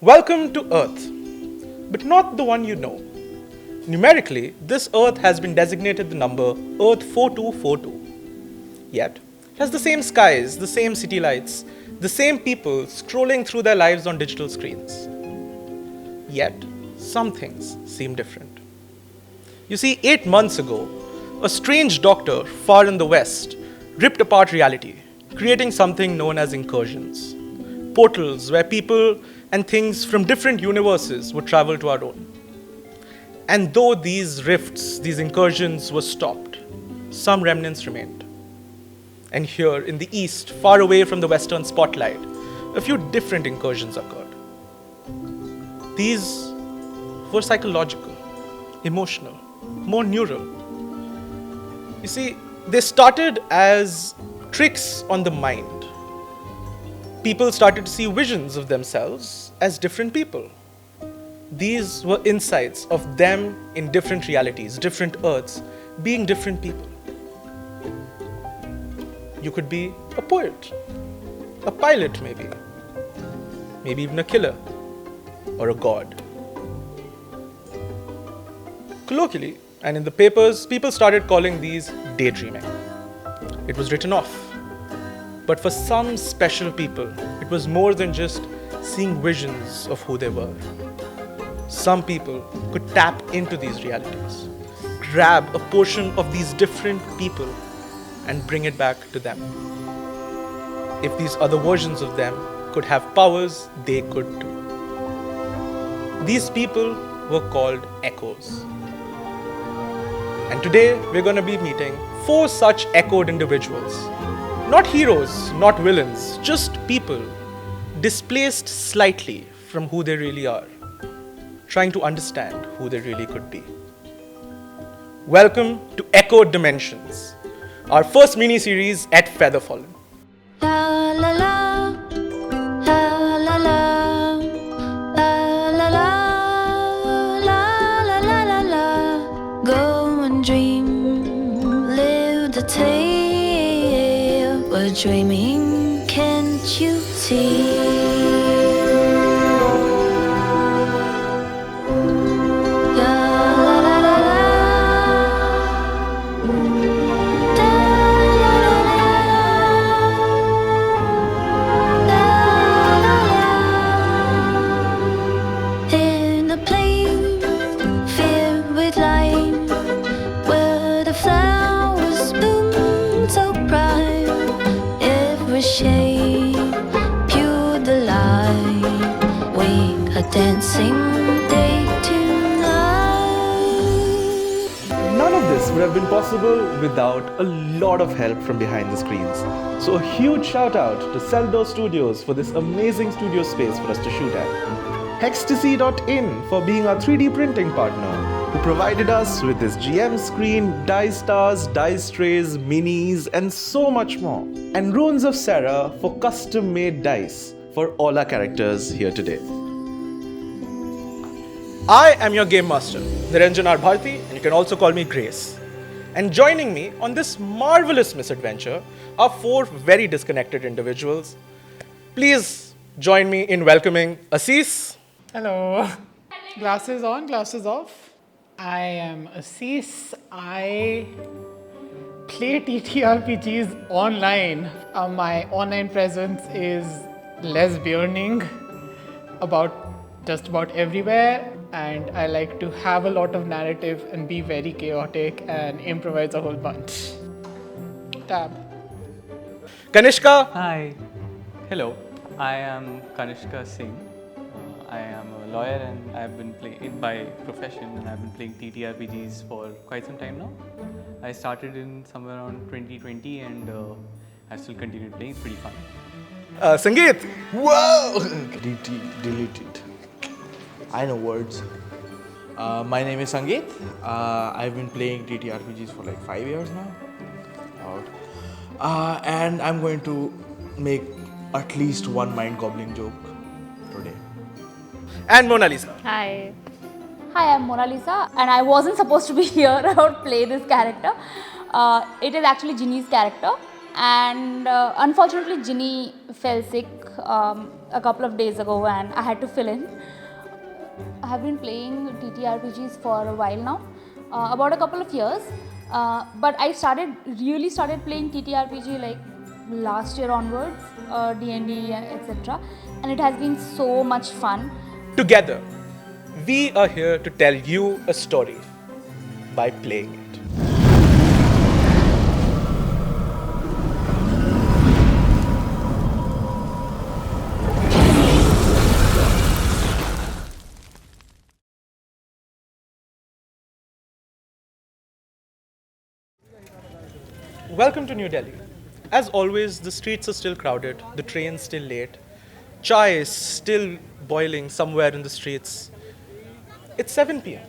Welcome to Earth, but not the one you know. Numerically, this Earth has been designated the number Earth 4242. Yet, it has the same skies, the same city lights, the same people scrolling through their lives on digital screens. Yet, some things seem different. You see, 8 months ago, a strange doctor far in the West ripped apart reality, creating something known as incursions. Portals where people and things from different universes would travel to our own. And though these rifts, these incursions were stopped, some remnants remained. And here in the East, far away from the Western spotlight, a few different incursions occurred. These were psychological, emotional, more neural. You see, they started as tricks on the mind. People started to see visions of themselves as different people. These were insights of them in different realities, different Earths, being different people. You could be a poet, a pilot maybe even a killer, or a god. Colloquially, and in the papers, people started calling these daydreaming. It was written off. But for some special people, it was more than just seeing visions of who they were. Some people could tap into these realities, grab a portion of these different people and bring it back to them. If these other versions of them could have powers, they could too. These people were called echoes. And today we're going to be meeting 4 such echoed individuals. Not heroes, not villains, just people displaced slightly from who they really are, trying to understand who they really could be. Welcome to Echoed Dimensions, our first mini-series at Featherfallen. La la la, la la la, la la la, la la la la. Go and dream, live the tale. We're dreaming, can't you see? Dancing day to night. None of this would have been possible without a lot of help from behind the screens. So a huge shout out to Seldo Studios for this amazing studio space for us to shoot at. Hextasy.in for being our 3D printing partner, who provided us with this GM screen, dice stars, dice trays, minis, and so much more. And Runes of Sarah for custom made dice for all our characters here today. I am your game master, Niranjan Bharati, and you can also call me Grace. And joining me on this marvelous misadventure are 4 very disconnected individuals. Please join me in welcoming Asis. Hello. Glasses on, glasses off. I am Asis. I play TTRPGs online. My online presence is lesbianing just about everywhere. And I like to have a lot of narrative and be very chaotic and improvise a whole bunch. Tab. Kanishka. Hi. Hello. I am Kanishka Singh. I am a lawyer and I've been playing by profession and I've been playing TTRPGs for quite some time now. I started in somewhere around 2020 and I still continue playing. It's pretty fun. Sangeet. Whoa! Delete it. I know words. My name is Sangeet. I've been playing TTRPGs for like 5 years now. And I'm going to make at least one mind-gobbling joke today. And Mona Lisa. Hi. Hi, I'm Mona Lisa and I wasn't supposed to be here. I would play this character. It is actually Ginny's character and unfortunately Ginny fell sick a couple of days ago and I had to fill in. I have been playing TTRPGs for a while now, about a couple of years. But I really started playing TTRPG like last year onwards, D&D, etc. And it has been so much fun. Together, we are here to tell you a story by playing it. Welcome to New Delhi. As always, the streets are still crowded, the train's still late, chai is still boiling somewhere in the streets. It's 7 p.m.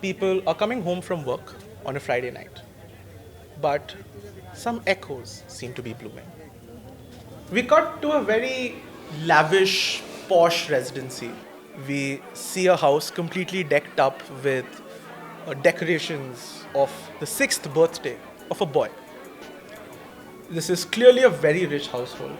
People are coming home from work on a Friday night. But some echoes seem to be blooming. We cut to a very lavish, posh residency. We see a house completely decked up with decorations of the 6th birthday of a boy. This is clearly a very rich household.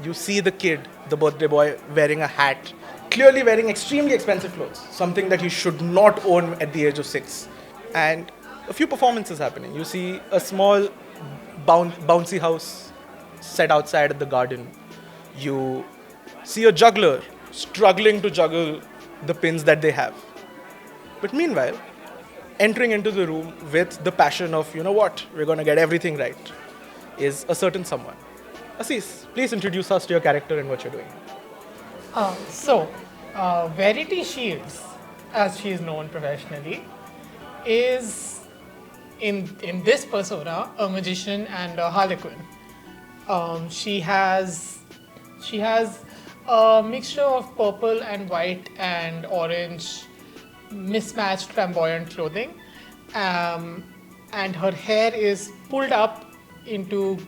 You see the kid, the birthday boy, wearing a hat, clearly wearing extremely expensive clothes, something that he should not own at the age of 6. And a few performances happening. You see a small bouncy house set outside at the garden. You see a juggler struggling to juggle the pins that they have. But meanwhile, entering into the room with the passion of, you know what, we're going to get everything right, is a certain someone. Asis, please introduce us to your character and what you're doing. Verity Shields, as she is known professionally, is in this persona a magician and a harlequin. She has a mixture of purple and white and orange mismatched flamboyant clothing, and her hair is pulled up into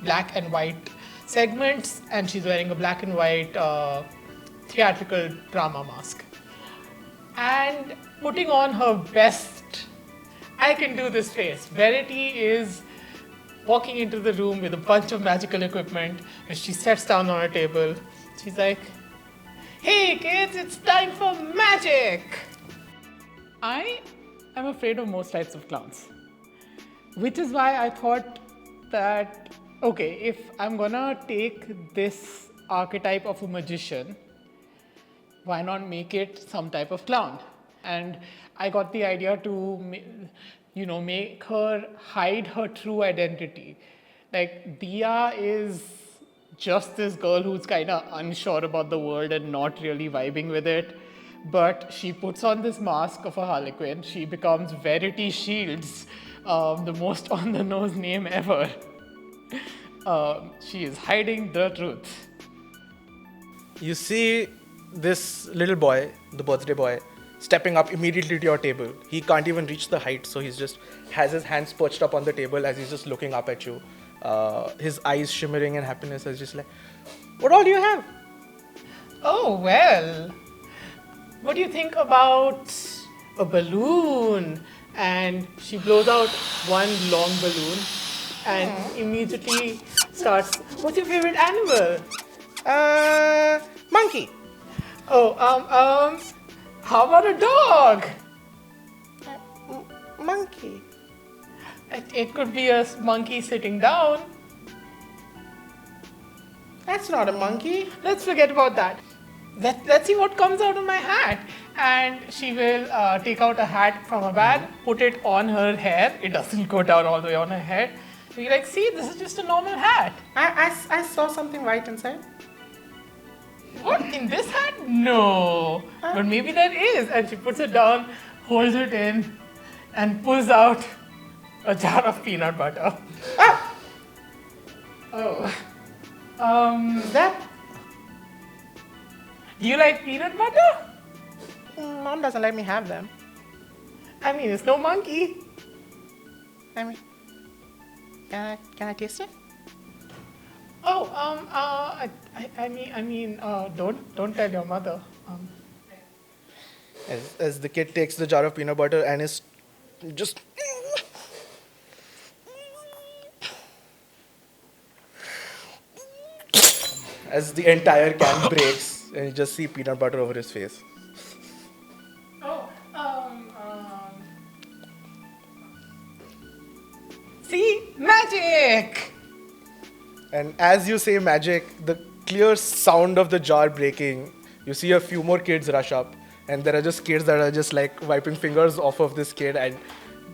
black and white segments, and she's wearing a black and white theatrical drama mask and putting on her best I can do this face. Verity is walking into the room with a bunch of magical equipment, which she sets down on a table. She's like, "Hey kids, it's time for magic!" I am afraid of most types of clowns, which is why I thought that, okay, if I'm gonna take this archetype of a magician, why not make it some type of clown? And I got the idea to, make her hide her true identity. Like, Dia is just this girl who's kind of unsure about the world and not really vibing with it. But she puts on this mask of a harlequin. She becomes Verity Shields, the most on-the-nose name ever. She is hiding the truth. You see this little boy, the birthday boy, stepping up immediately to your table. He can't even reach the height, so he's just has his hands perched up on the table as he's just looking up at you. His eyes shimmering in happiness as just like, "What all do you have?" Oh, well, what do you think about a balloon? And she blows out one long balloon and immediately starts, "What's your favorite animal?" Monkey. Oh, how about a dog? Monkey. It could be a monkey sitting down. That's not a monkey. Let's forget about that. Let's see what comes out of my hat. And she will take out a hat from a bag, put it on her hair. It doesn't go down all the way on her head. So you're like, "See, this is just a normal hat." I saw something white inside. What? In this hat? No. But maybe there is. And she puts it down, holds it in, and pulls out a jar of peanut butter. Ah! Oh. That Do you like peanut butter? Mom doesn't let me have them. I mean, it's no monkey. I mean, can I taste it? Oh, don't tell your mother. As the kid takes the jar of peanut butter and is just as the entire can breaks and you just see peanut butter over his face. Oh, see, magic! And as you say magic, the clear sound of the jar breaking, you see a few more kids rush up, and there are just kids that are just like wiping fingers off of this kid and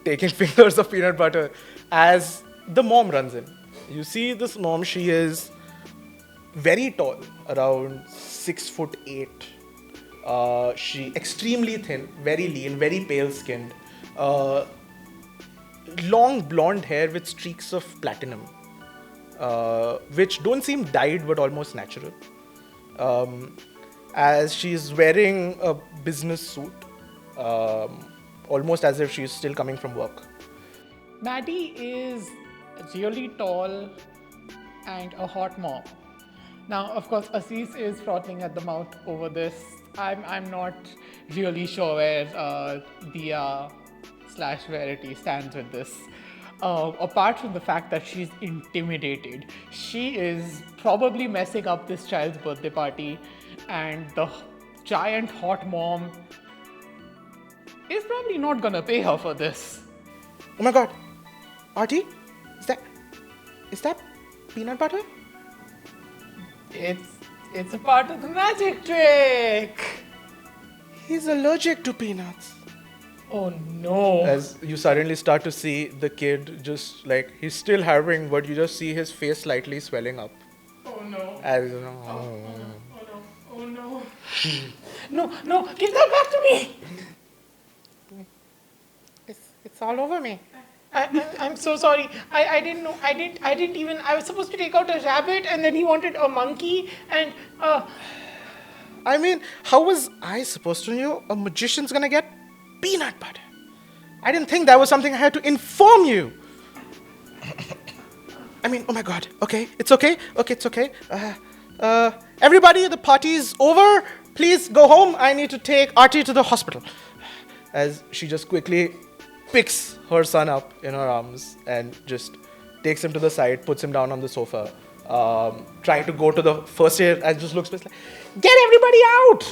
taking fingers of peanut butter as the mom runs in. You see this mom, she is very tall, around 6'8". She extremely thin, very lean, very pale skinned. Long blonde hair with streaks of platinum, which don't seem dyed but almost natural. As she's wearing a business suit, almost as if she's still coming from work. Maddie is really tall and a hot mom. Now, of course, Asis is frothing at the mouth over this. I'm not really sure where Dia/Verity stands with this. Apart from the fact that she's intimidated, she is probably messing up this child's birthday party, and the giant hot mom is probably not gonna pay her for this. Oh my god, Artie? Is that peanut butter? It's a part of the magic trick. He's allergic to peanuts. Oh no. As you suddenly start to see the kid just like, he's still harboring, but you just see his face slightly swelling up. Oh no. As Oh no. No, give that back to me. It's all over me. I'm so sorry. I didn't know. I didn't even. I was supposed to take out a rabbit, and then he wanted a monkey, and I mean, how was I supposed to know a magician's gonna get peanut butter? I didn't think that was something I had to inform you. I mean, oh my god. Okay, it's okay. It's okay. Everybody, the party's over. Please go home. I need to take Artie to the hospital. As she just quickly picks her son up in her arms and just takes him to the side, puts him down on the sofa, trying to go to the first aid, and just looks like, get everybody out!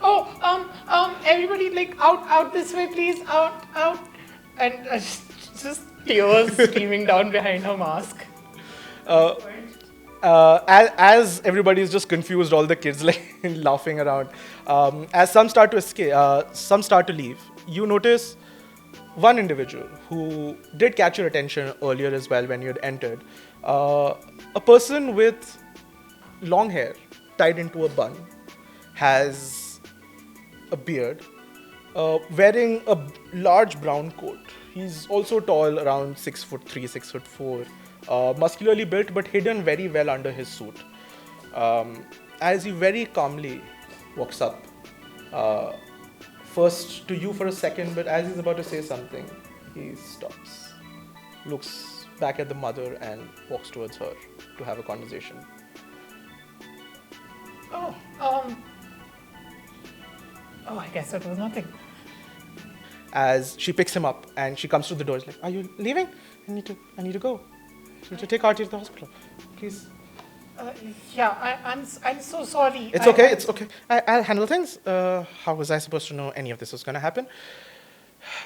oh, everybody, like out this way, please, out, and just tears streaming down behind her mask. As everybody is just confused, all the kids like laughing around. As some start to escape, some start to leave. You notice one individual who did catch your attention earlier as well when you had entered. A person with long hair tied into a bun, has a beard, wearing a large brown coat. He's also tall, around 6'3", 6'4", muscularly built but hidden very well under his suit. As he very calmly walks up, first to you for a second, but as he's about to say something, he stops, looks back at the mother and walks towards her to have a conversation. Oh, I guess that was nothing. As she picks him up and she comes to the door, she's like, are you leaving? I need to go. I need to take Artie to the hospital. Please. Yeah, I'm so sorry. It's okay. I'll handle things. How was I supposed to know any of this was going to happen?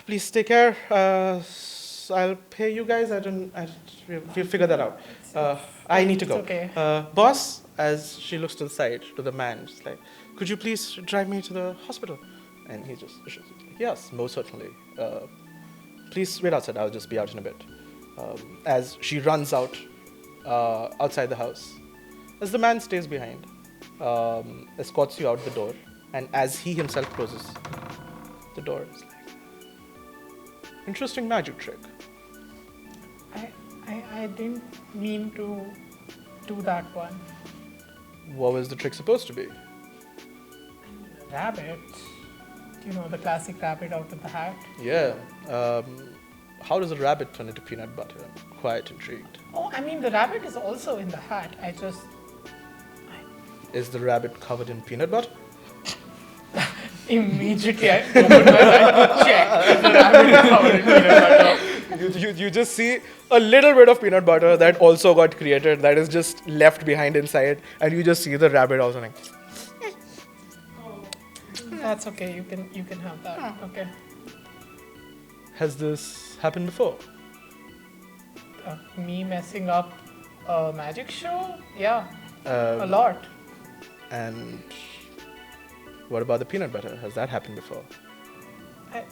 Please take care. I'll pay you guys. We'll figure that out. I need to go. Okay. Boss, as she looks to the side, to the man, she's like, could you please drive me to the hospital? And he just, yes, most certainly. Please wait outside. I'll just be out in a bit. As she runs out outside the house. As the man stays behind, escorts you out the door, and as he himself closes the door, it's like, interesting magic trick. I didn't mean to do that one. What was the trick supposed to be? Rabbit. You know, the classic rabbit out of the hat. Yeah. How does a rabbit turn into peanut butter? I'm quite intrigued. Oh, I mean, the rabbit is also in the hat. Is the rabbit covered in peanut butter? Immediately I opened my eyes to check if the rabbit is covered in peanut butter. you just see a little bit of peanut butter that also got created that is just left behind inside, and you just see the rabbit also like. That's okay. You can have that. Okay. Has this happened before? Me messing up a magic show? Yeah, a lot. And what about the peanut butter? Has that happened before? I,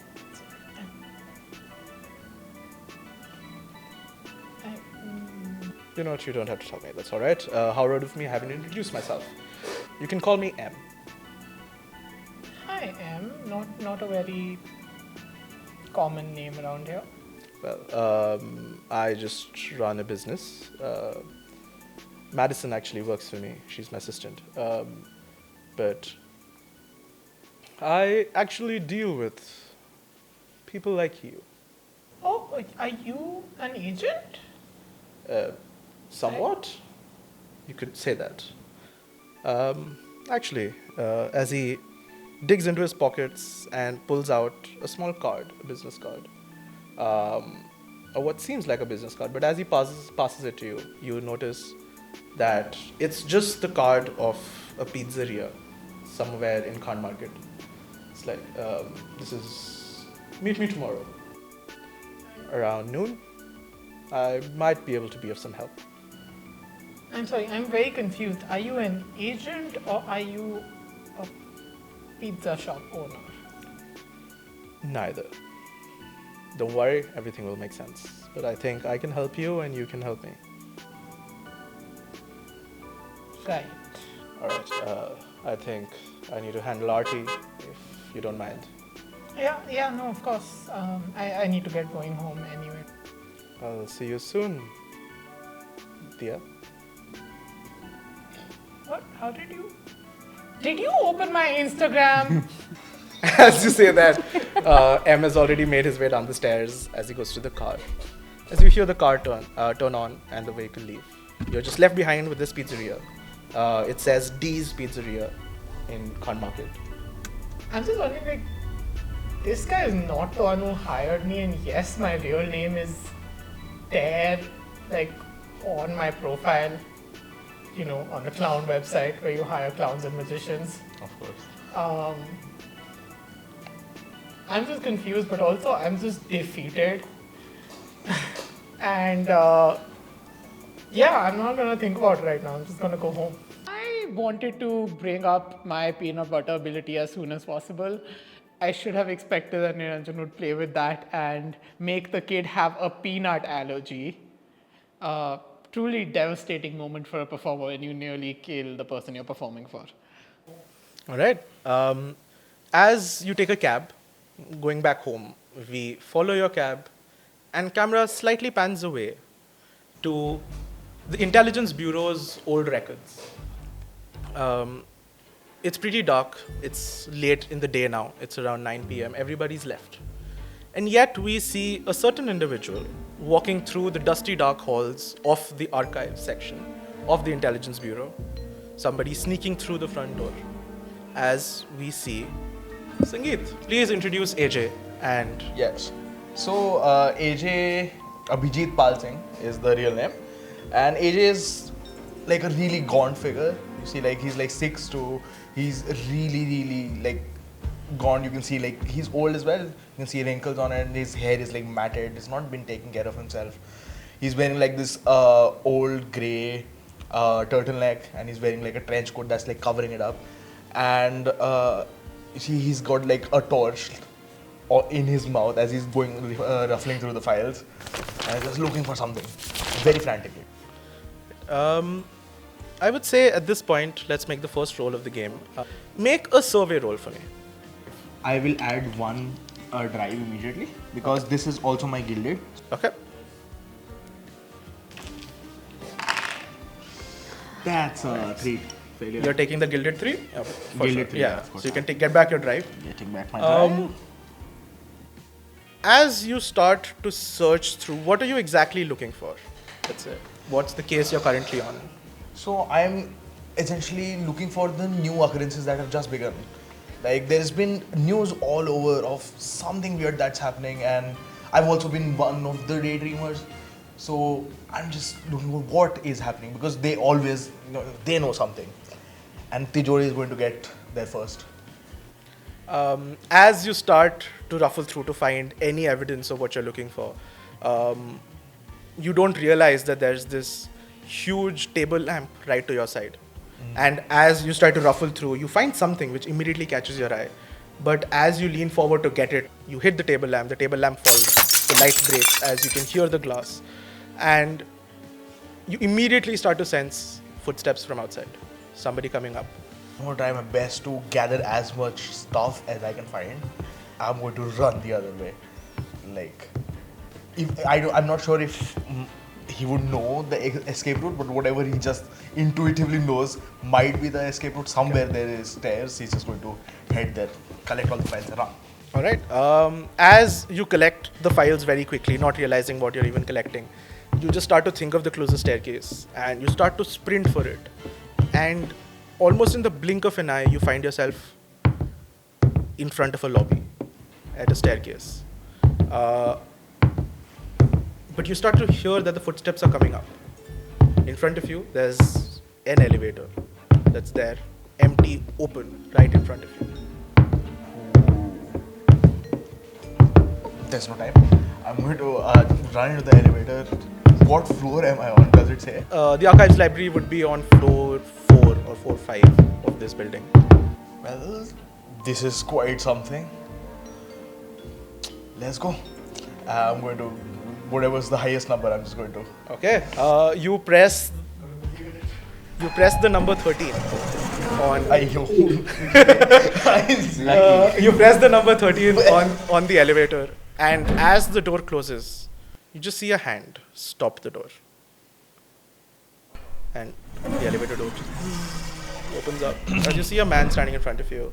You know what? You don't have to tell me. That's all right. How rude of me. I haven't introduced myself. You can call me M. I am not a very common name around here. Well, I just run a business. Madison actually works for me. She's my assistant. But I actually deal with people like you. Oh, are you an agent? Somewhat. You could say that. Actually, as he digs into his pockets and pulls out a small card, a business card, or what seems like a business card, but as he passes it to you, you notice that it's just the card of a pizzeria somewhere in Khan Market. It's like, this is, meet me tomorrow around noon. I might be able to be of some help. I'm sorry, I'm very confused. Are you an agent or are you a pizza shop owner? Neither. Don't worry, everything will make sense. But I think I can help you and you can help me. Right. Alright, I think I need to handle Artie, if you don't mind. Yeah, no, of course. I need to get going home anyway. I'll see you soon, dear. What? How did you? Did you open my Instagram? As you say that, M has already made his way down the stairs as he goes to the car. As you hear the car turn on and the vehicle leave, you're just left behind with this pizzeria. It says D's Pizzeria in Khan Market. I'm just wondering, like, this guy is not the one who hired me, and yes, my real name is there, like, on my profile, you know, on the clown website where you hire clowns and magicians. Of course. I'm just confused, but also I'm just defeated. And yeah, I'm not gonna think about it right now. I'm just gonna go home. I wanted to bring up my peanut butter ability as soon as possible. I should have expected that Niranjan would play with that and make the kid have a peanut allergy. Truly devastating moment for a performer when you nearly kill the person you're performing for. Alright. As you take a cab, going back home, we follow your cab and camera slightly pans away to the Intelligence Bureau's old records. It's pretty dark. It's late in the day now. It's around 9 p.m. Everybody's left. And yet we see a certain individual walking through the dusty dark halls of the archive section of the Intelligence Bureau. Somebody sneaking through the front door. As we see Sangeet, please introduce AJ and... Yes. So AJ, Abhijit Pal Singh is the real name. And AJ is like a really gaunt figure. You see, like, he's like 6'2". He's really like gaunt. You can see, like, he's old as well. You can see wrinkles on it, and his hair is like matted. He's not been taking care of himself. He's wearing like this old grey turtleneck, and he's wearing like a trench coat that's like covering it up. And you see, he's got like a torch in his mouth as he's going ruffling through the files, and just looking for something very frantically. I would say at this point, let's make the first roll of the game. Make a survey roll for me. I will add one drive immediately because this is also my gilded. Okay. That's a 3 failure. You're taking the Gilded 3? Yeah, for Gilded sure. 3, Yeah, of course. so you can get back your drive. Getting back my drive. As you start to search through, what are you exactly looking for? Let's say, what's the case you're currently on? So I'm essentially looking for the new occurrences that have just begun. Like, there's been news all over of something weird that's happening, and I've also been one of the daydreamers. So I'm just looking for what is happening because they always, they know something. And Tijori is going to get there first. As you start to ruffle through to find any evidence of what you're looking for, you don't realize that there's this huge table lamp right to your side. And as you start to ruffle through, you find something which immediately catches your eye. But as you lean forward to get it, you hit the table lamp falls, the light breaks as you can hear the glass. And you immediately start to sense footsteps from outside, somebody coming up. I'm going to try my best to gather as much stuff as I can find. I'm going to run the other way. Like, I'm not sure if he would know the escape route, but whatever he just intuitively knows might be the escape route. Somewhere there is stairs. He's just going to head there, collect all the files and run. All right. As you collect the files very quickly, not realizing what you're even collecting, you just start to think of the closest staircase and you start to sprint for it. And almost in the blink of an eye, you find yourself in front of a lobby at a staircase. But you start to hear that the footsteps are coming up. In front of you, there's an elevator that's there, empty, open, right in front of you. There's no time. I'm going to run into the elevator. What floor am I on? Does it say? The archives library would be on floor 4 or floor 5 of this building. Well, this is quite something. Let's go. I'm going to, whatever's the highest number, I'm just going to. Okay. You press the number 13 on. You press the number 13 on the elevator, and as the door closes, you just see a hand stop the door, and the elevator door opens up, and you see a man standing in front of you.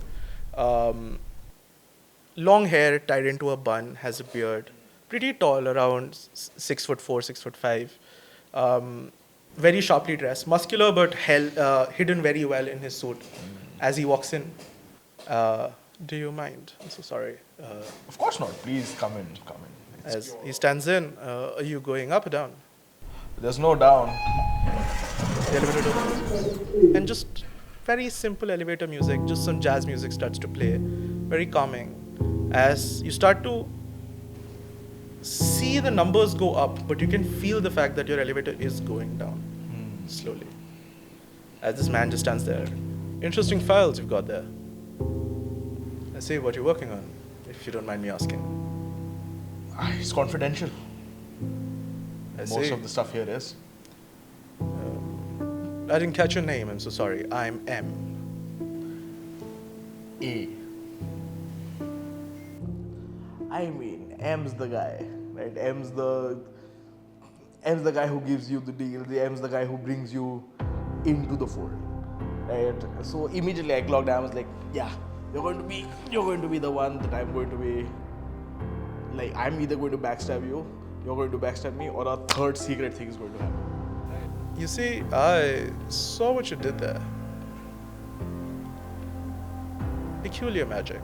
Long hair tied into a bun, has a beard, pretty tall, around 6'4", 6'5". Very sharply dressed, muscular but hidden very well in his suit. As he walks in, do you mind? I'm so sorry. Of course not. Please come in. As he stands in, are you going up or down? There's no down. The elevator door closes. And just very simple elevator music, just some jazz music starts to play, very calming. As you start to see the numbers go up, but you can feel the fact that your elevator is going down slowly. As this man just stands there. Interesting files you've got there. I see what you're working on, if you don't mind me asking. It's confidential. Most see. of the stuff here is. I didn't catch your name, I'm so sorry. I'm M. A. I mean, M's the guy, right? M's the guy who gives you the deal. M's the guy who brings you into the fold, right? So immediately I clocked. I was like, yeah, you're going to be the one that I'm going to be. Like, I'm either going to backstab you, you're going to backstab me, or a third secret thing is going to happen. You see, I saw what you did there. Peculiar magic.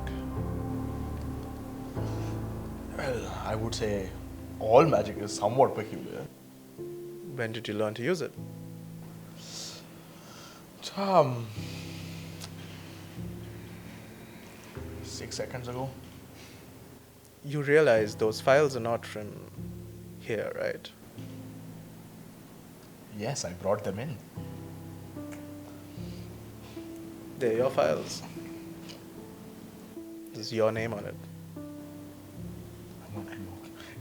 Well, I would say all magic is somewhat peculiar. When did you learn to use it? 6 seconds ago. You realize those files are not from here, right? Yes, I brought them in. They're your files. There's your name on it.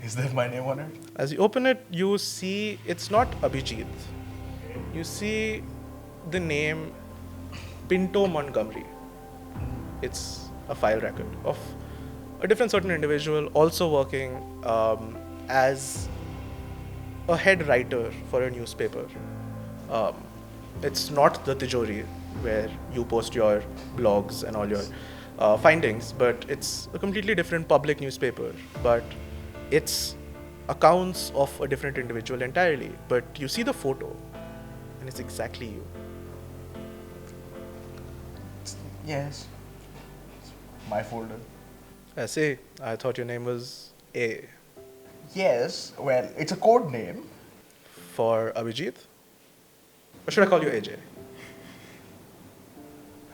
Is there my name on it? As you open it, you see it's not Abhijit. You see the name Pinto Montgomery. It's a file record of a different certain individual also working as a head writer for a newspaper. It's not the Tijori where you post your blogs and all your findings, but it's a completely different public newspaper. But it's accounts of a different individual entirely. But you see the photo, and it's exactly you. Yes. My folder. I say, I thought your name was A. Yes, well, it's a code name. For Abhijit? Or should I call you AJ?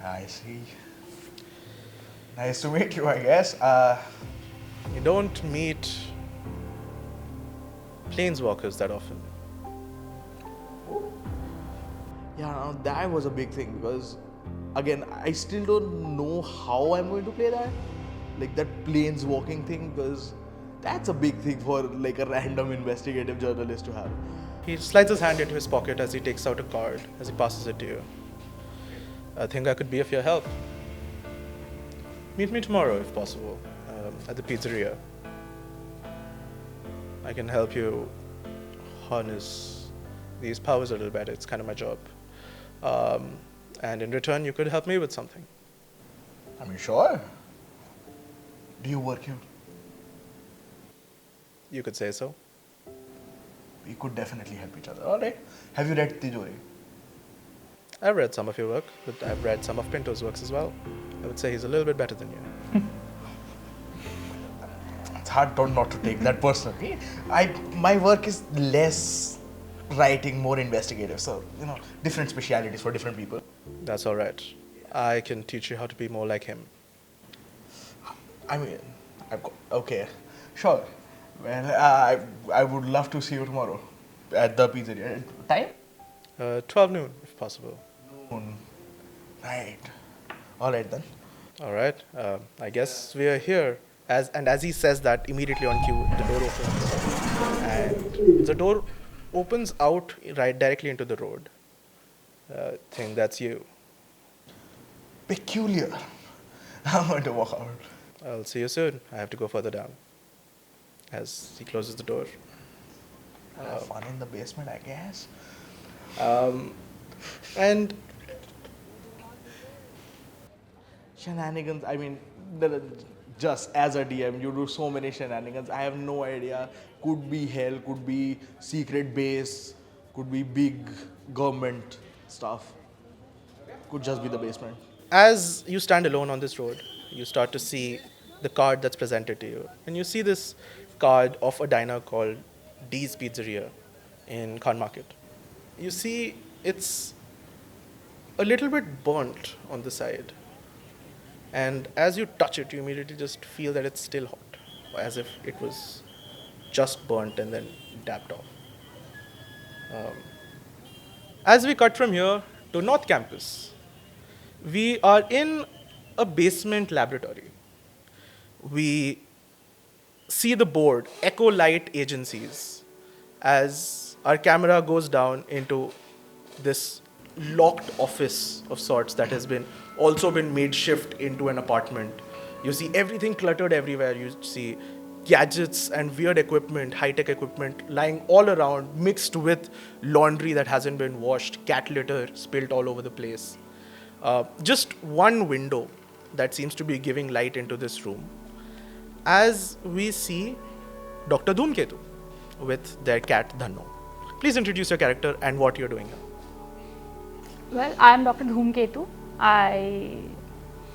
I see. Nice to meet you, I guess. You don't meet planeswalkers that often. Yeah, now that was a big thing because, again, I still don't know how I'm going to play that. Like that planes walking thing, because that's a big thing for like a random investigative journalist to have. He slides his hand into his pocket as he takes out a card, as he passes it to you. I think I could be of your help. Meet me tomorrow, if possible, at the pizzeria. I can help you harness these powers a little better. It's kind of my job. And in return, you could help me with something. I mean, sure. Do you work here? You could say so. We could definitely help each other. All right. Have you read Tijori? I've read some of your work, but I've read some of Pinto's works as well. I would say he's a little bit better than you. It's hard not to take that personally. My work is less writing, more investigative. So, different specialities for different people. That's all right. I can teach you how to be more like him. I mean, okay, sure. Well, I would love to see you tomorrow at the pizzeria. Time? 12 noon, if possible. Noon. Right. All right then. All right. I guess we are here. As he says that, immediately on cue, the door opens. And the door opens out right directly into the road. I think that's you. Peculiar. I'm going to walk out. I'll see you soon. I have to go further down. As he closes the door. Have fun in the basement, I guess. And Shenanigans, I mean, just as a DM, you do so many shenanigans. I have no idea. Could be hell, could be secret base, could be big government stuff. Could just be the basement. as you stand alone on this road, you start to see the card that's presented to you. And you see this card of a diner called D's Pizzeria in Khan Market. You see it's a little bit burnt on the side. And as you touch it, you immediately just feel that it's still hot, as if it was just burnt and then dapped off. As we cut from here to North Campus, we are in a basement laboratory. We see the board, Echo Light Agencies, as our camera goes down into this locked office of sorts that has been also been made shift into an apartment. You see everything cluttered everywhere. You see gadgets and weird equipment, high-tech equipment lying all around, mixed with laundry that hasn't been washed, cat litter spilled all over the place. Just one window that seems to be giving light into this room. As we see Dr. Dhoomketu with their cat Dhanno. Please introduce your character and what you're doing here. Well, I am Dr. Dhoomketu. I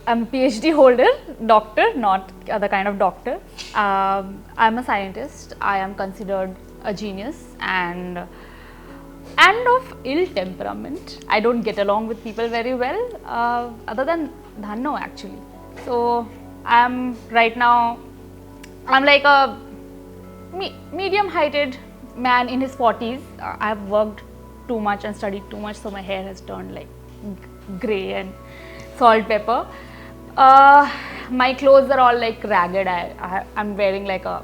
am a PhD holder, doctor, not other kind of doctor. I am a scientist. I am considered a genius and of ill temperament. I don't get along with people very well, other than Dhanno actually. So I'm right now, I'm like a medium-heighted man in his 40s. I've worked too much and studied too much, so my hair has turned like grey and salt pepper. My clothes are all like ragged. I'm wearing like a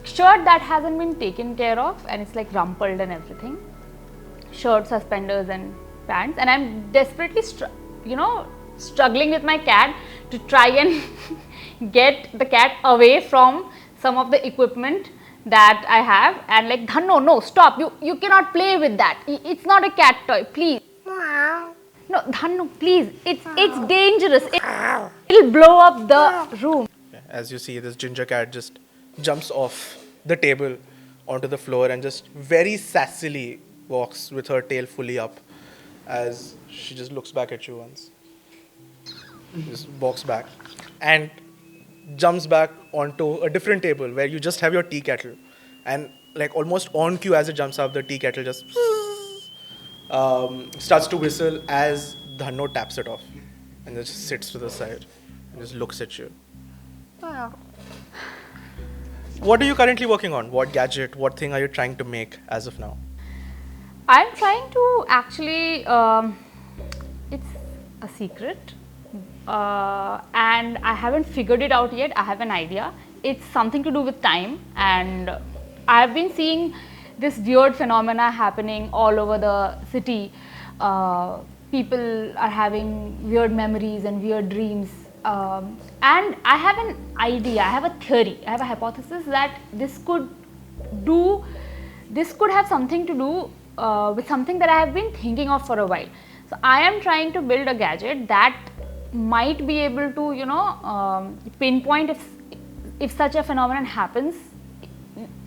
shirt that hasn't been taken care of and it's like rumpled and everything. Shirt, suspenders and pants, and I'm desperately struggling with my cat to try and get the cat away from some of the equipment that I have, and like, Dhanno, no, stop, you cannot play with that. It's not a cat toy, please. No, Dhanno, please, it's dangerous. It'll blow up the room. As you see, this ginger cat just jumps off the table onto the floor and just very sassily walks with her tail fully up as she just looks back at you once. Just walks back. And jumps back onto a different table where you just have your tea kettle, and like almost on cue as it jumps up, the tea kettle just starts to whistle as Dhanno taps it off and just sits to the side and just looks at you. What are you currently working on? What gadget, what thing are you trying to make as of now? I'm trying to actually, it's a secret, and I haven't figured it out yet. I have an idea. It's something to do with time, and I've been seeing this weird phenomena happening all over the city. People are having weird memories and weird dreams. And I have an idea, I have a theory, I have a hypothesis that this could have something to do with something that I have been thinking of for a while. So I am trying to build a gadget that might be able to, pinpoint if such a phenomenon happens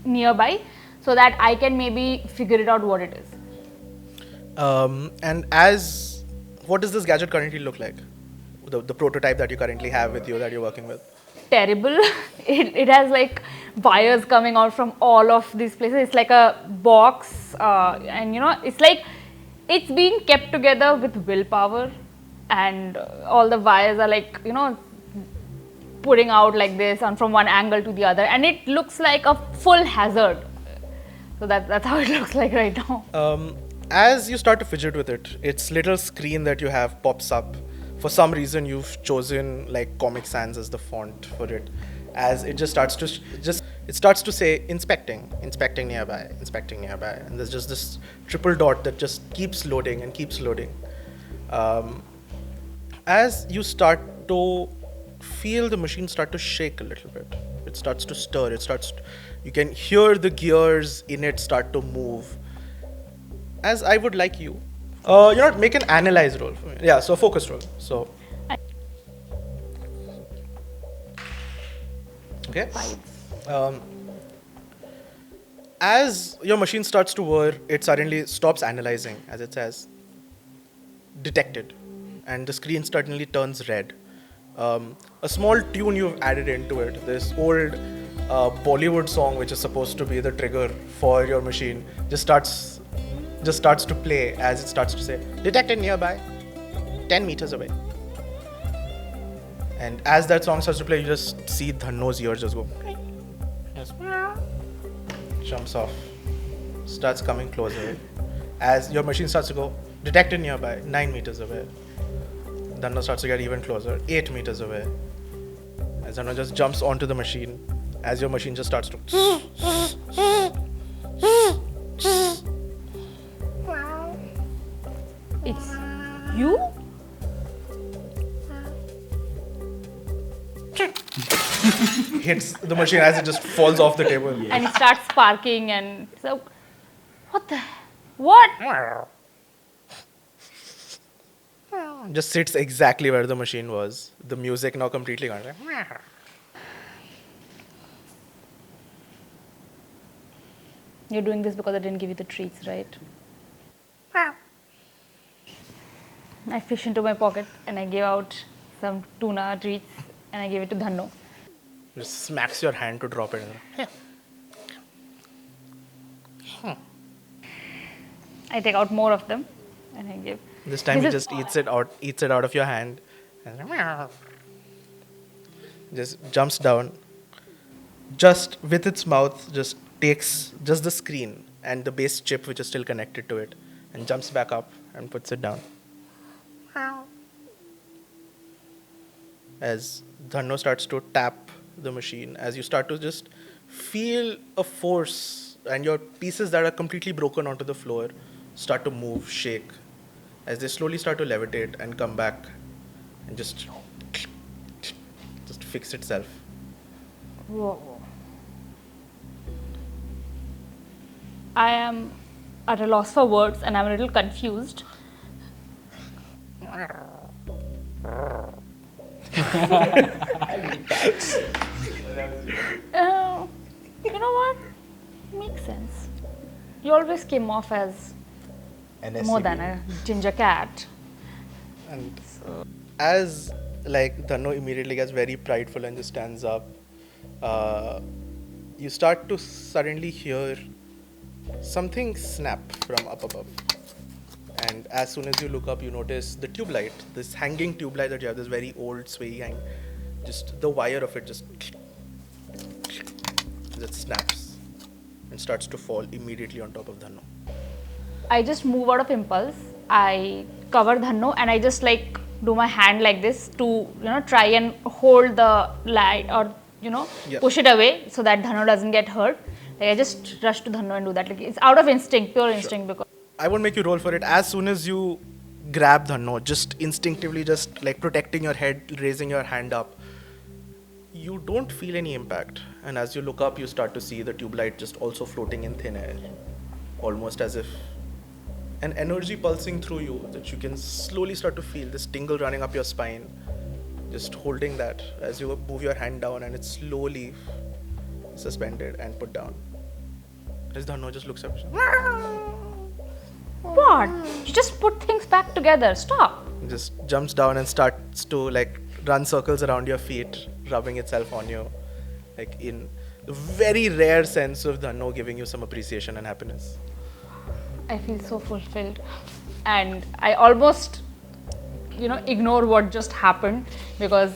nearby, so that I can maybe figure it out what it is. And what does this gadget currently look like? The prototype that you currently have with you that you're working with? Terrible. It has like wires coming out from all of these places. It's like a box, and it's like it's being kept together with willpower, and all the wires are like putting out like this and from one angle to the other, and it looks like a full hazard. So that's how it looks like right now. As you start to fidget with it, its little screen that you have pops up. For some reason, you've chosen like Comic Sans as the font for it. As it just starts to say inspecting nearby, and there's just this triple dot that just keeps loading and keeps loading. As you start to feel the machine start to shake a little bit, it starts to stir. You can hear the gears in it start to move. As I would like you. Make an analyze roll for me. Yeah, so focus roll. So, okay. As your machine starts to whir, it suddenly stops analyzing, as it says, detected, and the screen suddenly turns red. A small tune you've added into it, this old Bollywood song, which is supposed to be the trigger for your machine, just starts to play as it starts to say, detected nearby, 10 meters away. And as that song starts to play, you just see Dhanno's ears just go. Just jumps off, starts coming closer. As your machine starts to go, detected nearby, 9 meters away. Dhanno starts to get even closer, 8 meters away. As Dhanno just jumps onto the machine, as your machine just starts to It's you? hits the machine as it just falls off the table. And it starts sparking, and so, what? Just sits exactly where the machine was. The music now completely gone. You're doing this because I didn't give you the treats, right? I fished into my pocket and I gave out some tuna treats and I gave it to Dhanno. Just smacks your hand to drop it. I take out more of them and I give. This time This he is- just eats it out of your hand. And just jumps down. Just with its mouth, just takes just the screen and the base chip which is still connected to it and jumps back up and puts it down. As Dhanno starts to tap the machine, as you start to just feel a force and your pieces that are completely broken onto the floor start to move, shake, as they slowly start to levitate and come back and just fix itself. Whoa. I am at a loss for words and I'm a little confused. You know what? Makes sense. You always came off as more than a ginger cat. And as like Dhanno immediately gets very prideful and just stands up, you start to suddenly hear something snap from up above. And as soon as you look up, you notice the tube light, this hanging tube light that you have, this very old sway hang, just the wire of it just snaps and starts to fall immediately on top of Dhanno. I just move out of impulse. I cover Dhanno and I just like do my hand like this to try and hold the light or Yeah. push it away so that Dhanno doesn't get hurt. Like I just rush to Dhanno and do that. Like it's out of instinct, pure instinct because. I won't make you roll for it. As soon as you grab Dhanno, just instinctively, just like protecting your head, raising your hand up, you don't feel any impact. And as you look up, you start to see the tube light just also floating in thin air, almost as if an energy pulsing through you that you can slowly start to feel this tingle running up your spine. Just holding that as you move your hand down, and it's slowly suspended and put down. As Dhanno just looks up. What? You just put things back together. Stop. Just jumps down and starts to like run circles around your feet, rubbing itself on you, like in the very rare sense of Dhanno giving you some appreciation and happiness. I feel so fulfilled, and I almost, ignore what just happened because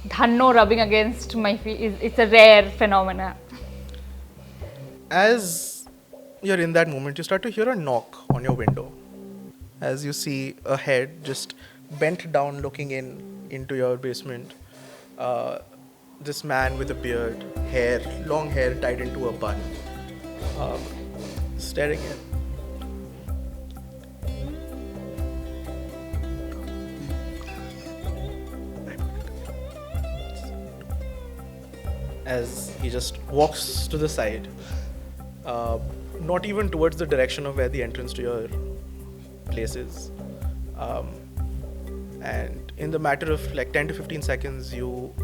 Dhanno rubbing against my feet it's a rare phenomena. As you're in that moment, you start to hear a knock on your window. As you see a head just bent down looking into your basement. This man with a beard, long hair tied into a bun, staring in. As he just walks to the side, not even towards the direction of where the entrance to your place is. And in the matter of like 10 to 15 seconds, you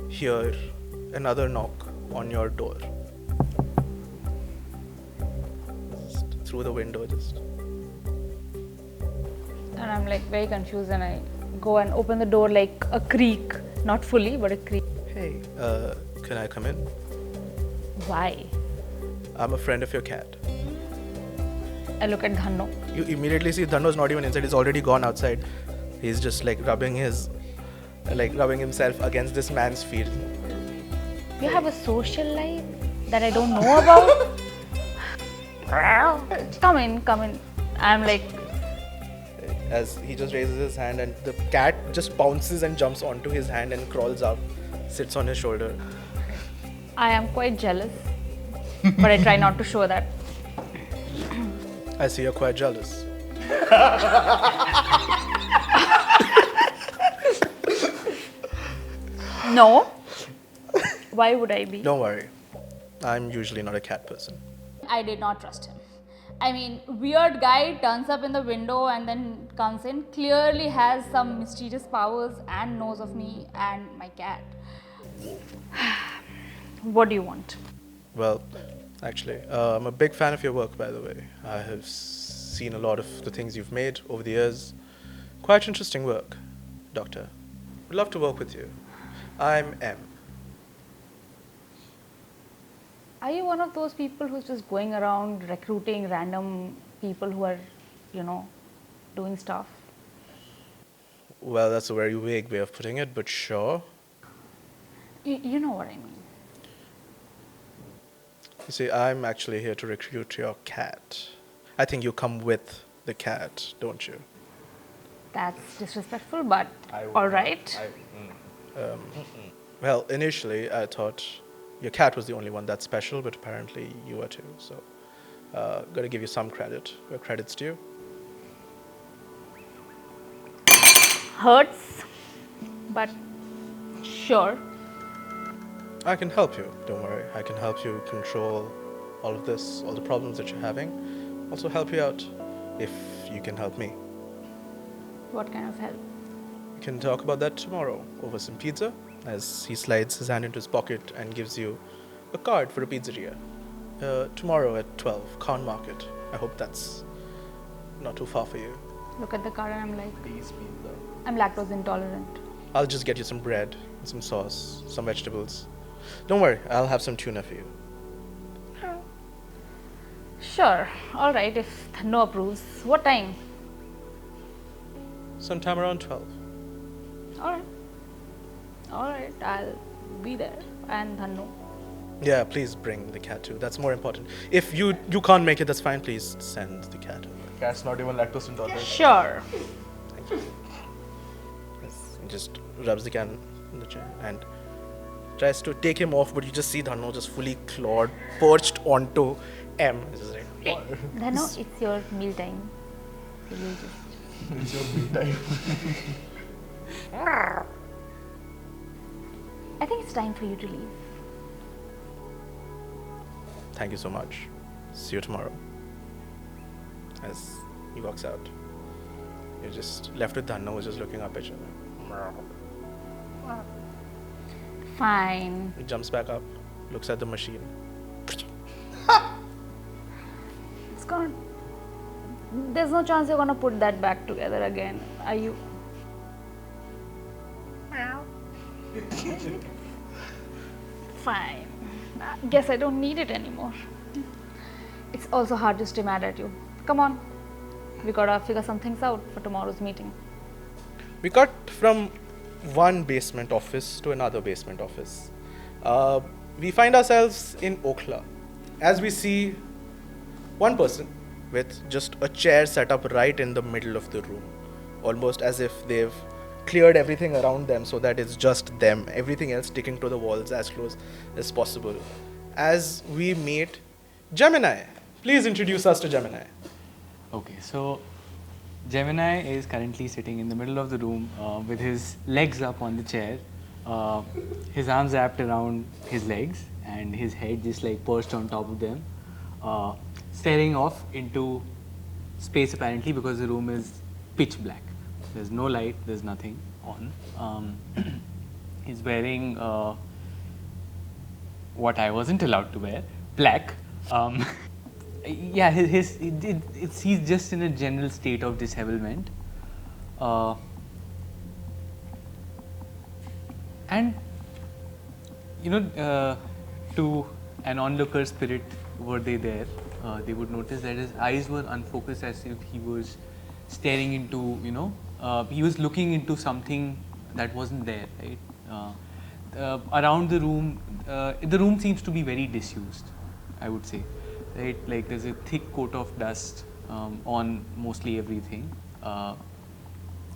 hear another knock on your door. Just through the window, just. And I'm like very confused and I go and open the door like a creak, not fully, but a creak. Hey, can I come in? Why? I'm a friend of your cat. I look at Dhanno. You immediately see Dhanno's not even inside, he's already gone outside. He's just like rubbing himself against this man's feet. You have a social life that I don't know about? Come in. I'm like, As he just raises his hand and the cat just bounces and jumps onto his hand and crawls up, sits on his shoulder. I am quite jealous, but I try not to show that. I see you're quite jealous. No. Why would I be? Don't worry. I'm usually not a cat person. I did not trust him. I mean, weird guy turns up in the window and then comes in, clearly has some mysterious powers and knows of me and my cat. What do you want? Well, actually, I'm a big fan of your work, by the way. I have seen a lot of the things you've made over the years. Quite interesting work, Doctor. Would love to work with you. I'm M. Are you one of those people who's just going around recruiting random people who are, doing stuff? Well, that's a very vague way of putting it, but sure. You know what I mean. You see, I'm actually here to recruit your cat. I think you come with the cat, don't you? That's disrespectful, but all right. Well, initially I thought your cat was the only one that's special, but apparently you are too. So, gotta give you some credit. Where credit's due. Hurts, but sure. I can help you. Don't worry. I can help you control all of this, all the problems that you're having. Also help you out if you can help me. What kind of help? We can talk about that tomorrow over some pizza, as he slides his hand into his pocket and gives you a card for a pizzeria. Tomorrow at 12, Khan Market. I hope that's not too far for you. Look at the card and I'm like, I'm lactose intolerant. I'll just get you some bread, some sauce, some vegetables. Don't worry, I'll have some tuna for you. Sure, alright, if Dhanno approves. What time? Sometime around 12. Alright. Alright, I'll be there. And Dhanno. Yeah, please bring the cat too. That's more important. If you can't make it, that's fine. Please send the cat over. Cat's not even lactose intolerant. Sure. Thank you. Yes, he just rubs the cat in the chair and tries to take him off, but you just see Dhanno just fully clawed, perched onto M. It's just like, Dhanno, it's your meal time. So you just. It's your free time. I think it's time for you to leave. thank you so much. See you tomorrow. As he walks out, you're just left with Dhanno, who's just looking up at you. Fine. He jumps back up, looks at the machine. It's gonna. There's no chance you're gonna put that back together again. Are you? Fine. I guess I don't need it anymore. It's also hard to stay mad at you. Come on. We gotta figure some things out for tomorrow's meeting. We cut from one basement office to another basement office. We find ourselves in Okhla. As we see one person with just a chair set up right in the middle of the room, almost as if they've cleared everything around them so that it's just them, everything else sticking to the walls as close as possible. As we meet Gemini. Please introduce us to Gemini. Okay, so Gemini is currently sitting in the middle of the room with his legs up on the chair, his arms wrapped around his legs and his head just like perched on top of them, staring off into space apparently because the room is pitch black. There's no light, there's nothing on. He's wearing what I wasn't allowed to wear, black. Yeah, he's just in a general state of dishevelment. And, you know, to an onlooker spirit, were they there, they would notice that his eyes were unfocused as if he was staring into, you know, he was looking into something that wasn't there, right? Around the room seems to be very disused, I would say. Right, like there's a thick coat of dust on mostly everything,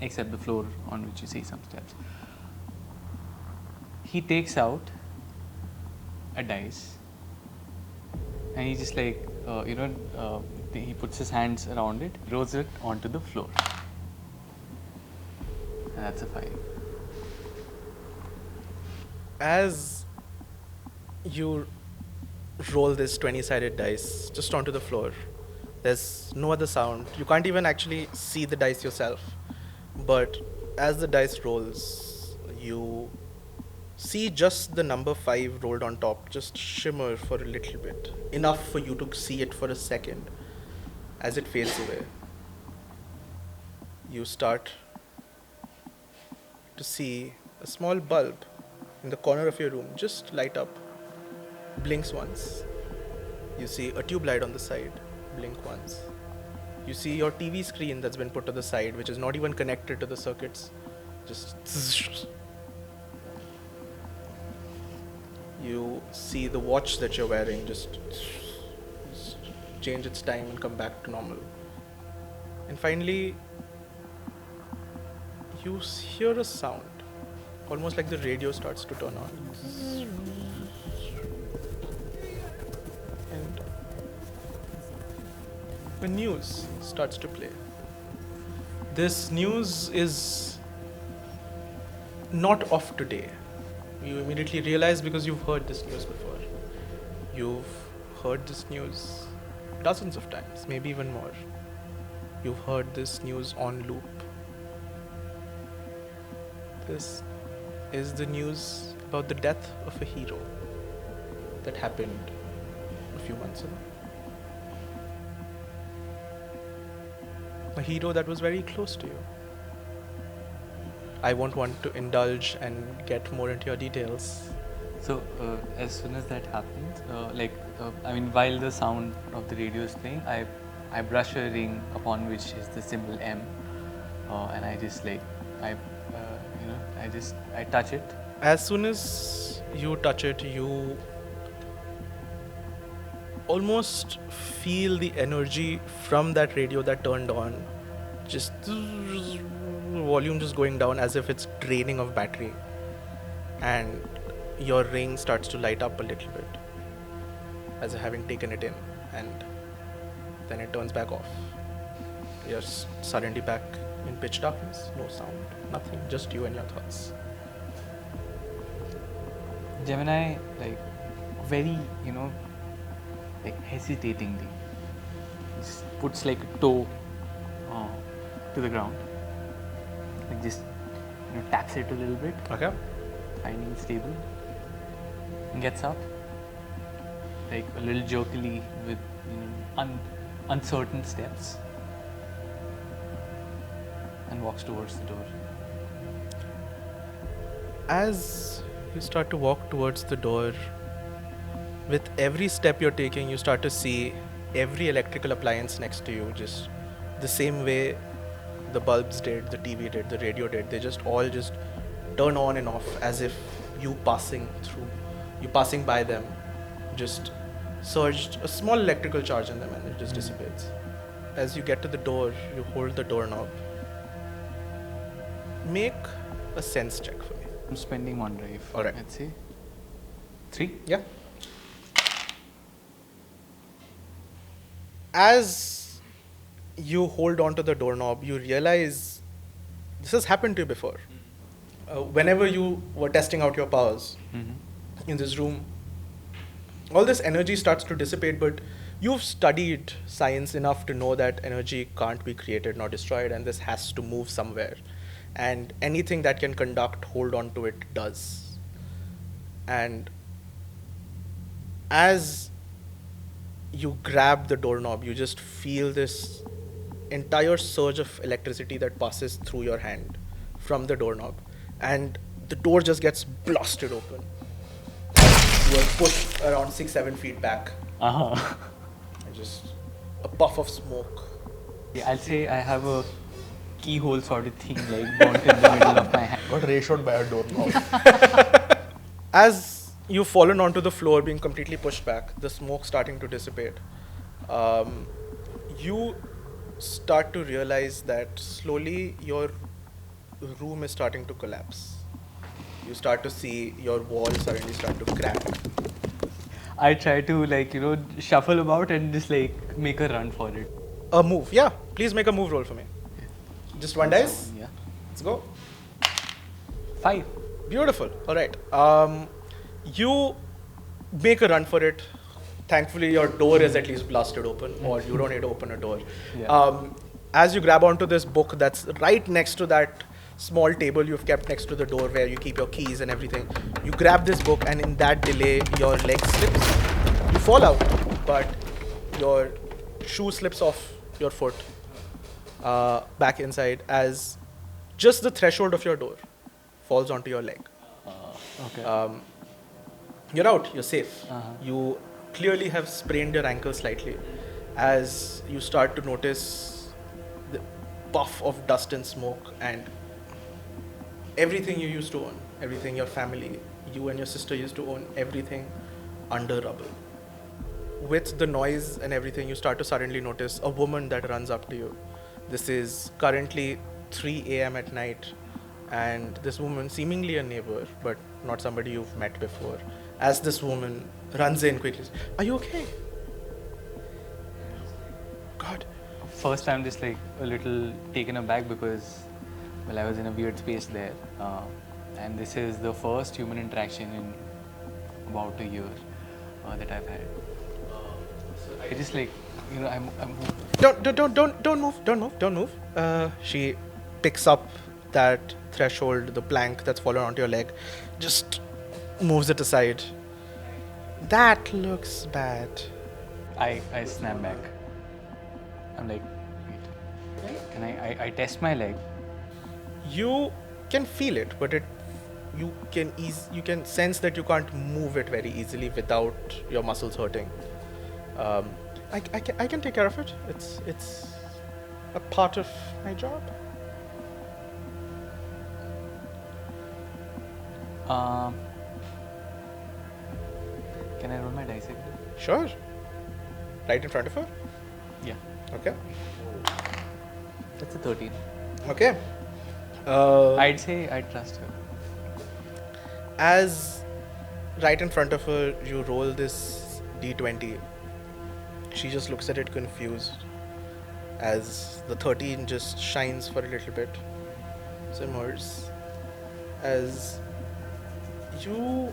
except the floor on which you see some steps. He takes out a dice, and he just like he puts his hands around it, rolls it onto the floor, and that's a 5. As you roll this 20-sided dice just onto the floor, there's no other sound. You can't even actually see the dice yourself. But as the dice rolls, you see just the number 5 rolled on top just shimmer for a little bit. Enough for you to see it for a second. As it fades away, you start to see a small bulb in the corner of your room just light up. Blinks once. You see a tube light on the side. Blink once. You see your TV screen that's been put to the side, which is not even connected to the circuits. Just. You see the watch that you're wearing just change its time and come back to normal. And finally, you hear a sound, almost like the radio starts to turn on. And the news starts to play. This news is not of today. You immediately realize because you've heard this news before. You've heard this news dozens of times, maybe even more. You've heard this news on loop. This is the news about the death of a hero that happened a few months ago. A hero that was very close to you. I won't want to indulge and get more into your details. So as soon as that happens, while the sound of the radio is playing, I brush a ring upon which is the symbol M, and I just I touch it. As soon as you touch it, you almost feel the energy from that radio that turned on, just volume just going down as if it's draining of battery, and your ring starts to light up a little bit as if having taken it in, and then it turns back off. You're suddenly back in pitch darkness, no sound, nothing, just you and your thoughts. Gemini, very, hesitatingly, just puts a toe to the ground, just taps it a little bit, Okay. finding stable, gets up, a little jerkily with uncertain steps, and walks towards the door. As you start to walk towards the door, with every step you're taking, you start to see every electrical appliance next to you, just the same way the bulbs did, the TV did, the radio did. They just all just turn on and off as if you passing by them, just surged a small electrical charge in them and it just dissipates. As you get to the door, you hold the doorknob. Make a sense check for me. I'm spending one drive. All right. Let's say 3. Yeah. As you hold on to the doorknob, you realize this has happened to you before. Whenever you were testing out your powers in this room, all this energy starts to dissipate, but you've studied science enough to know that energy can't be created nor destroyed, and this has to move somewhere. And anything that can conduct, hold on to it, does. And as you grab the doorknob, you just feel this entire surge of electricity that passes through your hand from the doorknob, and the door just gets blasted open. You are pushed around 6-7 feet back, and just a puff of smoke. Yeah, I'll say I have a keyhole sort of thing burnt in the middle of my hand. Got ratioed by a doorknob. As you've fallen onto the floor, being completely pushed back, the smoke starting to dissipate, you start to realize that slowly your room is starting to collapse. You start to see your walls suddenly start to crack. I try to shuffle about and just make a run for it. A move, yeah. Please make a move roll for me. Just one dice. Yeah. Let's go. 5. Beautiful. All right. You make a run for it. Thankfully, your door is at least blasted open, or you don't need to open a door. Yeah. As you grab onto this book that's right next to that small table you've kept next to the door where you keep your keys and everything, you grab this book, and in that delay, your leg slips. You fall out, but your shoe slips off your foot back inside as just the threshold of your door falls onto your leg. Okay. You're out, you're safe. You clearly have sprained your ankle slightly as you start to notice the puff of dust and smoke, and everything you used to own, everything your family, you and your sister used to own, everything under rubble. With the noise and everything, you start to suddenly notice a woman that runs up to you. This is currently 3 a.m. at night, and this woman, seemingly a neighbor, but not somebody you've met before, as this woman runs in quickly, "Are you okay?" God. First, I'm just a little taken aback because, I was in a weird space there, and this is the first human interaction in about a year that I've had. I just I'm Don't move. She picks up that threshold, the plank that's fallen onto your leg, just moves it aside. That looks bad. I snap back. I'm wait. And I test my leg. You can feel it, but you can sense that you can't move it very easily without your muscles hurting. I can take care of it. It's a part of my job. Can I roll my dice again? Sure. Right in front of her. Yeah. Okay. That's a 13. Okay. I'd say I trust her. As right in front of her, you roll this d20. She just looks at it confused as the 13 just shines for a little bit, simmers, as you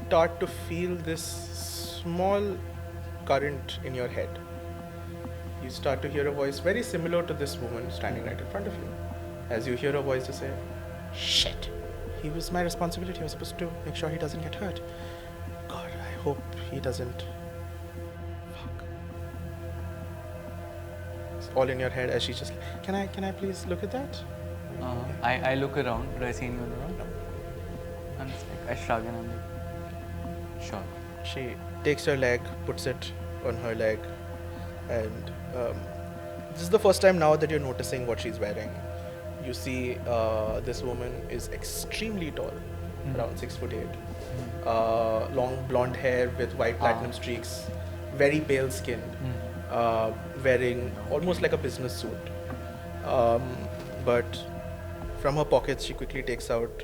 start to feel this small current in your head. You start to hear a voice very similar to this woman standing right in front of you. As you hear a voice to say, "Shit, he was my responsibility. I was supposed to make sure he doesn't get hurt. God, I hope he doesn't." Fuck. It's all in your head as she's just, can I please look at that? I look around. Do I see anyone around? No. I'm just like, I shrug and I'm like, sure. She takes your leg, puts it on her leg, and this is the first time now that you're noticing what she's wearing. You see this woman is extremely tall, around 6'8", long blonde hair with white platinum streaks, very pale skin, wearing almost like a business suit. But from her pockets, she quickly takes out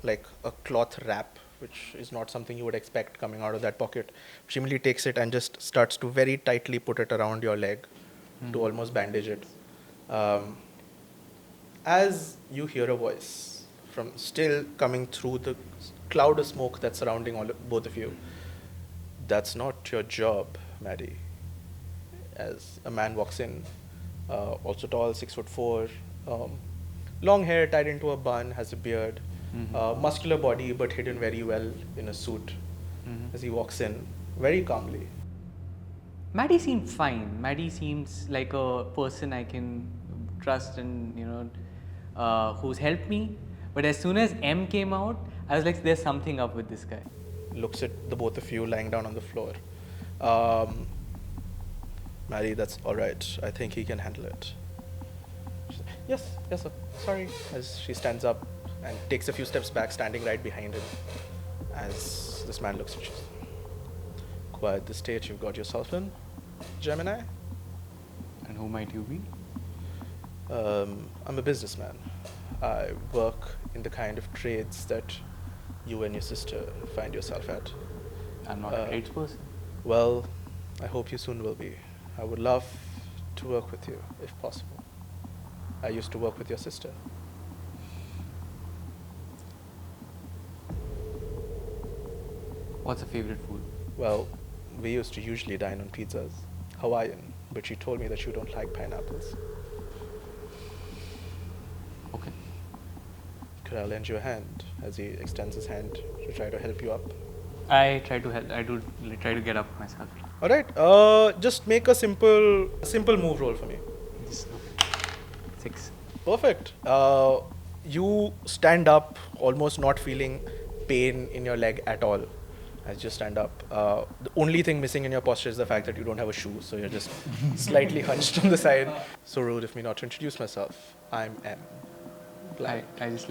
like a cloth wrap, which is not something you would expect coming out of that pocket. She immediately takes it and just starts to very tightly put it around your leg to almost bandage it. As you hear a voice from still coming through the cloud of smoke that's surrounding both of you, "That's not your job, Maddie." As a man walks in, also tall, 6'4", long hair tied into a bun, has a beard, muscular body but hidden very well in a suit. As he walks in, very calmly. Maddie seemed fine. Maddie seems like a person I can trust and, who's helped me. But as soon as M came out, I was like, there's something up with this guy. Looks at the both of you lying down on the floor. Maddie, that's all right. I think he can handle it. Yes, sir. Sorry. As she stands up and takes a few steps back, standing right behind him. As this man looks at you. Quite the state you've got yourself in, Gemini. And who might you be? I'm a businessman. I work in the kind of trades that you and your sister find yourself at. I'm not a tradesperson. Well, I hope you soon will be. I would love to work with you, if possible. I used to work with your sister. What's your favorite food? Well, we used to usually dine on pizzas, Hawaiian, but she told me that you don't like pineapples. Okay. Could I lend you a hand? As he extends his hand to try to help you up. I try to help. I do try to get up myself. All right. Just make a simple move roll for me. 6. Perfect. You stand up, almost not feeling pain in your leg at all. As you stand up, the only thing missing in your posture is the fact that you don't have a shoe, so you're just slightly hunched on the side. So rude of me not to introduce myself. I'm M. I just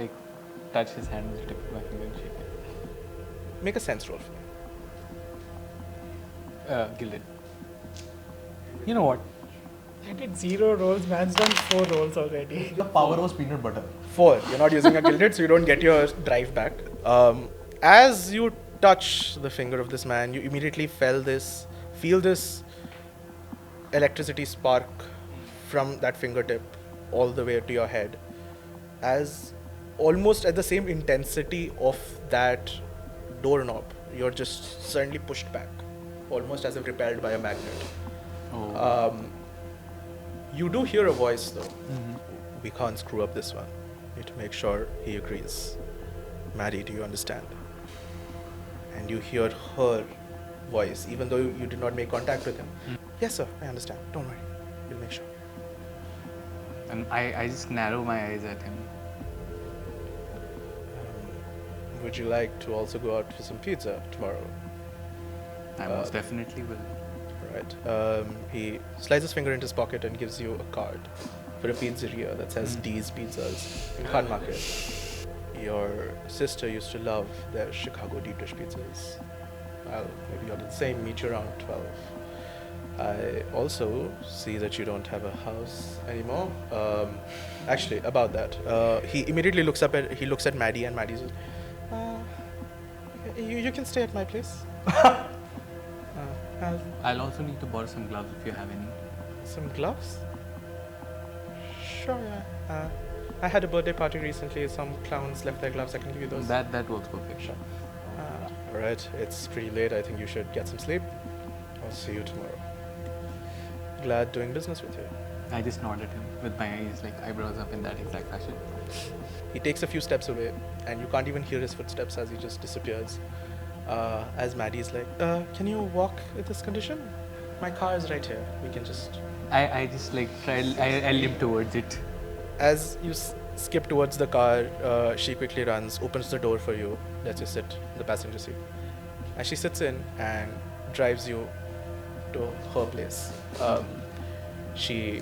touch his hand with the tip of my finger and shake it. Make a sense roll for me. Gilded. You know what? I did 0 rolls, man's done 4 rolls already. The power was peanut butter. 4. You're not using a gilded, so you don't get your drive back. As you touch the finger of this man, you immediately feel this electricity spark from that fingertip all the way to your head. As almost at the same intensity of that doorknob, you're just suddenly pushed back, almost as if repelled by a magnet. You do hear a voice though. We can't screw up this one. Need to make sure he agrees. Maddie, do you understand? And you hear her voice, even though you did not make contact with him. Yes, sir, I understand. Don't worry. We'll make sure. And I just narrow my eyes at him. Would you like to also go out for some pizza tomorrow? I most definitely will. Right. He slides his finger into his pocket and gives you a card for a pizzeria that says D's Pizzas in Khan Market. Your sister used to love their Chicago deep dish pizzas. Well, maybe you're the same, meet you around 12. I also see that you don't have a house anymore. Actually, about that, he immediately looks at Maddie, and Maddie says, you can stay at my place. I'll also need to borrow some gloves if you have any. Some gloves? Sure, yeah. I had a birthday party recently. Some clowns left their gloves. I can give you those. That works perfect. Sure. Alright, it's pretty late. I think you should get some sleep. I'll see you tomorrow. Glad doing business with you. I just nod at him with my eyes, like eyebrows up in that exact fashion. He takes a few steps away, and you can't even hear his footsteps as he just disappears. As Maddie's like, can you walk in this condition? My car is right here. We can just... I just like try, I limp towards it. As you skip towards the car, she quickly runs, opens the door for you, lets you sit in the passenger seat. As she sits in and drives you to her place, she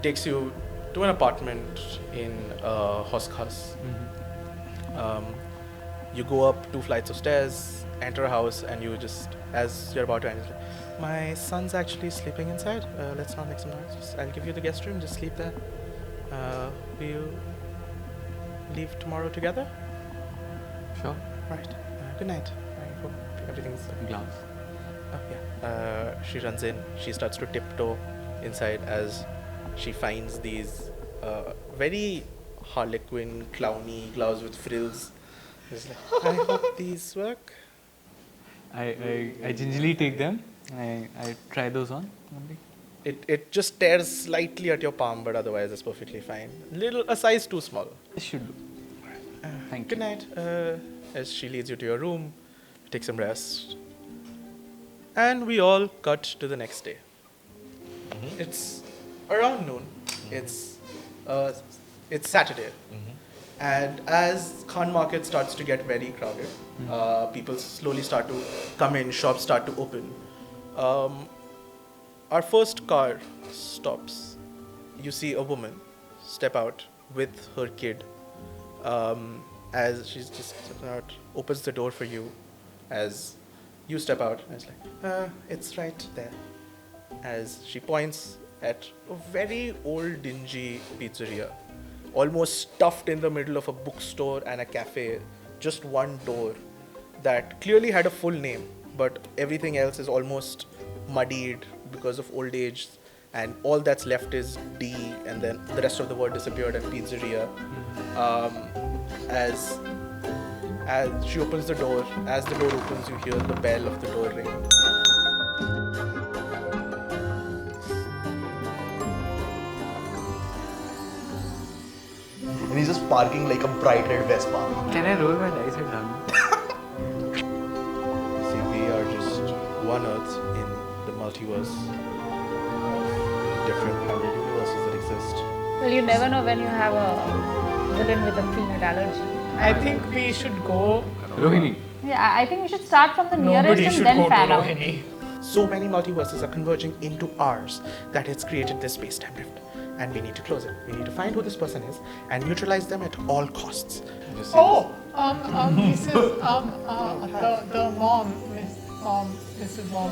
takes you to an apartment in Hoskas. You go up 2 flights of stairs, enter a house, and you just, as you're about to enter, my son's actually sleeping inside. Let's not make some noise. I'll give you the guest room. Just sleep there. Will you leave tomorrow together? Sure. Right. Good night. I hope everything's... Gloves. Oh, yeah. She runs in. She starts to tiptoe inside as she finds these very harlequin, clowny gloves with frills. She's like, I hope these work. I gingerly take them. I try those on. It just tears slightly at your palm, but otherwise it's perfectly fine. A size too small. This should do. Thank Good you. night. As she leads you to your room, take some rest. And we all cut to the next day. It's around noon. It's Saturday. And as Khan Market starts to get very crowded, people slowly start to come in, shops start to open. Our first car stops. You see a woman step out with her kid. As she's just stepping out, opens the door for you. As you step out, and it's like, it's right there. As she points at a very old, dingy pizzeria, almost stuffed in the middle of a bookstore and a cafe. Just one door that clearly had a full name, but everything else is almost muddied because of old age, and all that's left is D, and then the rest of the word disappeared and pizzeria. As she opens the door, as the door opens, you hear the bell of the door ring. And he's just parking like a bright red Vespa. Can I roll my dice and run? See, we are just one Earth in the multiverse of different parallel universes that exist. Well, you never know when you have a villain with a peanut allergy. I think we should go. Rohini. Yeah, I think we should start from the nearest Nobody and should then go to fan out. Rohini. So many multiverses are converging into ours that it's created this space-time rift. And we need to close it. We need to find who this person is and neutralize them at all costs. Oh, Mrs. The mom, Mrs. Mom.